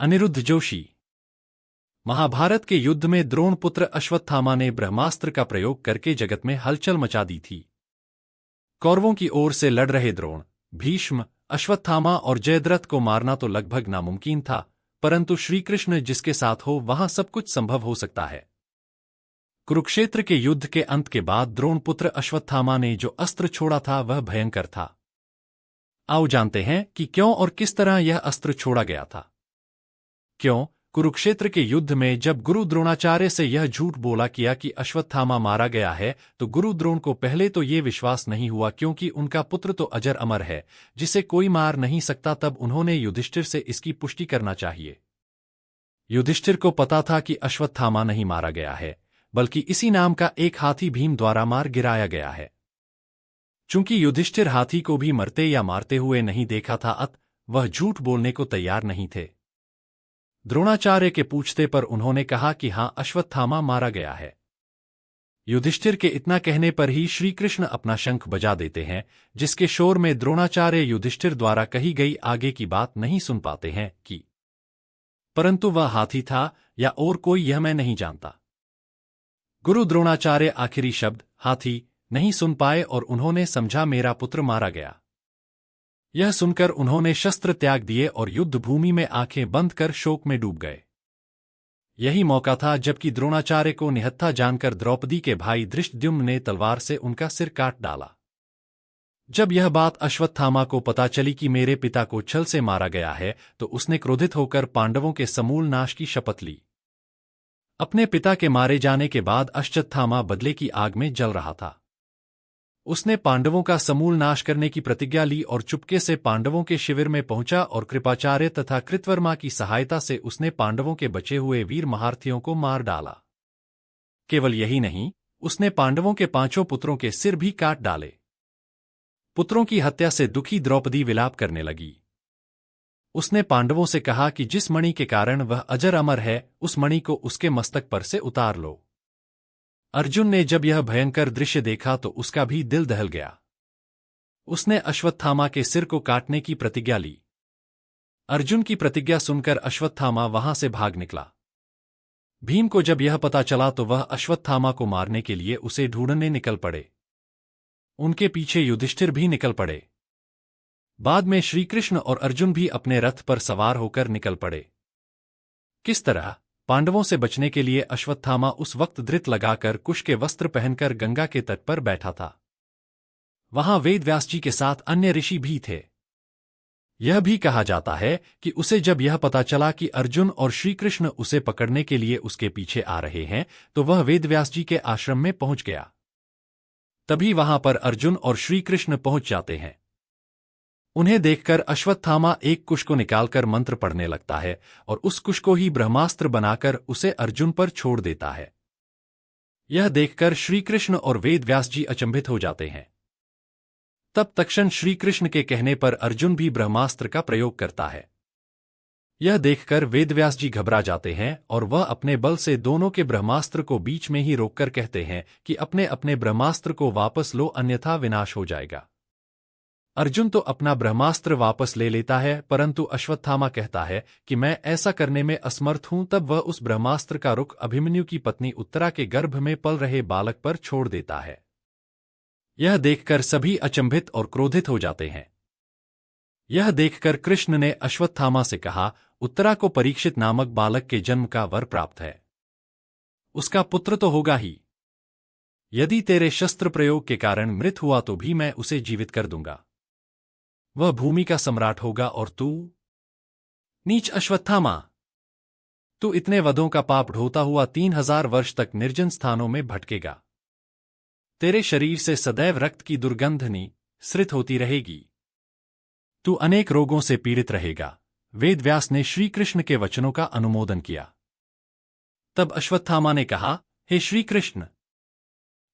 अनिरुद्ध जोशी। महाभारत के युद्ध में द्रोण पुत्र अश्वत्थामा ने ब्रह्मास्त्र का प्रयोग करके जगत में हलचल मचा दी थी। कौरवों की ओर से लड़ रहे द्रोण, भीष्म, अश्वत्थामा और जयद्रथ को मारना तो लगभग नामुमकिन था, परंतु श्रीकृष्ण जिसके साथ हो वहां सब कुछ संभव हो सकता है। कुरुक्षेत्र के युद्ध के अंत के बाद द्रोण पुत्र अश्वत्थामा ने जो अस्त्र छोड़ा था वह भयंकर था। आओ जानते हैं कि क्यों और किस तरह यह अस्त्र छोड़ा गया था। क्यों? कुरुक्षेत्र के युद्ध में जब गुरु द्रोणाचार्य से यह झूठ बोला किया कि अश्वत्थामा मारा गया है, तो गुरु द्रोण को पहले तो ये विश्वास नहीं हुआ क्योंकि उनका पुत्र तो अजर अमर है, जिसे कोई मार नहीं सकता। तब उन्होंने युधिष्ठिर से इसकी पुष्टि करना चाहिए। युधिष्ठिर को पता था कि अश्वत्थामा नहीं मारा गया है, बल्कि इसी नाम का एक हाथी भीम द्वारा मार गिराया गया है। चूंकि युधिष्ठिर हाथी को भी मरते या मारते हुए नहीं देखा था, अत वह झूठ बोलने को तैयार नहीं थे। द्रोणाचार्य के पूछते पर उन्होंने कहा कि हां, अश्वत्थामा मारा गया है। युधिष्ठिर के इतना कहने पर ही श्रीकृष्ण अपना शंख बजा देते हैं, जिसके शोर में द्रोणाचार्य युधिष्ठिर द्वारा कही गई आगे की बात नहीं सुन पाते हैं कि परंतु वह हाथी था या और कोई यह मैं नहीं जानता। गुरु द्रोणाचार्य आखिरी शब्द हाथी नहीं सुन पाए और उन्होंने समझा मेरा पुत्र मारा गया। यह सुनकर उन्होंने शस्त्र त्याग दिए और युद्ध भूमि में आंखें बंद कर शोक में डूब गए। यही मौका था जबकि द्रोणाचार्य को निहत्था जानकर द्रौपदी के भाई धृष्टद्युम्न ने तलवार से उनका सिर काट डाला। जब यह बात अश्वत्थामा को पता चली कि मेरे पिता को छल से मारा गया है, तो उसने क्रोधित होकर पांडवों के समूल नाश की शपथ ली। अपने पिता के मारे जाने के बाद अश्वत्थामा बदले की आग में जल रहा था। उसने पांडवों का समूल नाश करने की प्रतिज्ञा ली और चुपके से पांडवों के शिविर में पहुंचा और कृपाचार्य तथा कृतवर्मा की सहायता से उसने पांडवों के बचे हुए वीर महारथियों को मार डाला। केवल यही नहीं, उसने पांडवों के 5 पुत्रों के सिर भी काट डाले। पुत्रों की हत्या से दुखी द्रौपदी विलाप करने लगी। उसने पांडवों से कहा कि जिस मणि के कारण वह अजर अमर है, उस मणि को उसके मस्तक पर से उतार लो। अर्जुन ने जब यह भयंकर दृश्य देखा तो उसका भी दिल दहल गया। उसने अश्वत्थामा के सिर को काटने की प्रतिज्ञा ली। अर्जुन की प्रतिज्ञा सुनकर अश्वत्थामा वहां से भाग निकला। भीम को जब यह पता चला तो वह अश्वत्थामा को मारने के लिए उसे ढूंढने निकल पड़े। उनके पीछे युधिष्ठिर भी निकल पड़े। बाद में श्रीकृष्ण और अर्जुन भी अपने रथ पर सवार होकर निकल पड़े। किस तरह? पांडवों से बचने के लिए अश्वत्थामा उस वक्त धृत लगाकर कुश के वस्त्र पहनकर गंगा के तट पर बैठा था। वहां वेदव्यास जी के साथ अन्य ऋषि भी थे। यह भी कहा जाता है कि उसे जब यह पता चला कि अर्जुन और श्रीकृष्ण उसे पकड़ने के लिए उसके पीछे आ रहे हैं, तो वह वेदव्यास जी के आश्रम में पहुंच गया। तभी वहां पर अर्जुन और श्रीकृष्ण पहुंच जाते हैं। उन्हें देखकर अश्वत्थामा एक कुश को निकालकर मंत्र पढ़ने लगता है और उस कुश को ही ब्रह्मास्त्र बनाकर उसे अर्जुन पर छोड़ देता है। यह देखकर श्रीकृष्ण और वेदव्यास जी अचंभित हो जाते हैं। तब तक्षण श्रीकृष्ण के कहने पर अर्जुन भी ब्रह्मास्त्र का प्रयोग करता है। यह देखकर वेदव्यास जी घबरा जाते हैं और वह अपने बल से दोनों के ब्रह्मास्त्र को बीच में ही रोककर कहते हैं कि अपने अपने ब्रह्मास्त्र को वापस लो, अन्यथा विनाश हो जाएगा। अर्जुन तो अपना ब्रह्मास्त्र वापस ले लेता है, परंतु अश्वत्थामा कहता है कि मैं ऐसा करने में असमर्थ हूं। तब वह उस ब्रह्मास्त्र का रुख अभिमन्यु की पत्नी उत्तरा के गर्भ में पल रहे बालक पर छोड़ देता है। यह देखकर सभी अचंभित और क्रोधित हो जाते हैं। यह देखकर कृष्ण ने अश्वत्थामा से कहा, उत्तरा को परीक्षित नामक बालक के जन्म का वर प्राप्त है। उसका पुत्र तो होगा ही। यदि तेरे शस्त्र प्रयोग के कारण मृत हुआ तो भी मैं उसे जीवित कर दूंगा। वह भूमि का सम्राट होगा और तू नीच अश्वत्थामा, तू इतने वधों का पाप ढोता हुआ 3000 वर्ष तक निर्जन स्थानों में भटकेगा। तेरे शरीर से सदैव रक्त की दुर्गंध निःसृत होती रहेगी। तू अनेक रोगों से पीड़ित रहेगा। वेदव्यास ने श्रीकृष्ण के वचनों का अनुमोदन किया। तब अश्वत्थामा ने कहा, हे श्रीकृष्ण,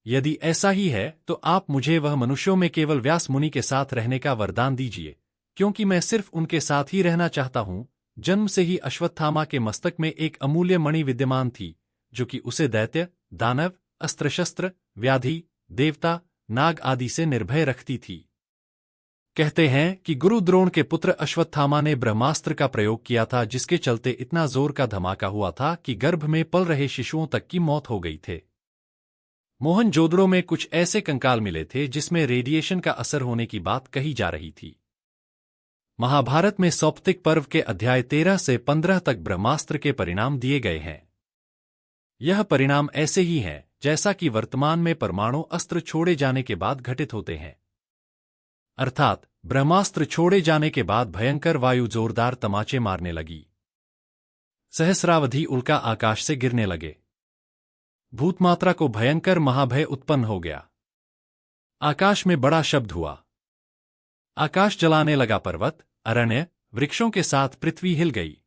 यदि ऐसा ही है तो आप मुझे वह मनुष्यों में केवल व्यास मुनि के साथ रहने का वरदान दीजिए, क्योंकि मैं सिर्फ उनके साथ ही रहना चाहता हूं। जन्म से ही अश्वत्थामा के मस्तक में एक अमूल्य मणि विद्यमान थी, जो कि उसे दैत्य, दानव, अस्त्र शस्त्र, व्याधि, देवता, नाग आदि से निर्भय रखती थी। कहते हैं कि गुरु द्रोण के पुत्र अश्वत्थामा ने ब्रह्मास्त्र का प्रयोग किया था, जिसके चलते इतना जोर का धमाका हुआ था कि गर्भ में पल रहे शिशुओं तक की मौत हो गई थे। मोहनजोदड़ो में कुछ ऐसे कंकाल मिले थे जिसमें रेडिएशन का असर होने की बात कही जा रही थी। महाभारत में सौप्तिक पर्व के अध्याय 13 से 15 तक ब्रह्मास्त्र के परिणाम दिए गए हैं। यह परिणाम ऐसे ही हैं जैसा कि वर्तमान में परमाणु अस्त्र छोड़े जाने के बाद घटित होते हैं। अर्थात ब्रह्मास्त्र छोड़े जाने के बाद भयंकर वायु जोरदार तमाचे मारने लगी। सहस्रावधि उल्का आकाश से गिरने लगे। भूतमात्रा को भयंकर महाभय उत्पन्न हो गया। आकाश में बड़ा शब्द हुआ। आकाश जलाने लगा। पर्वत, अरण्य, वृक्षों के साथ पृथ्वी हिल गई।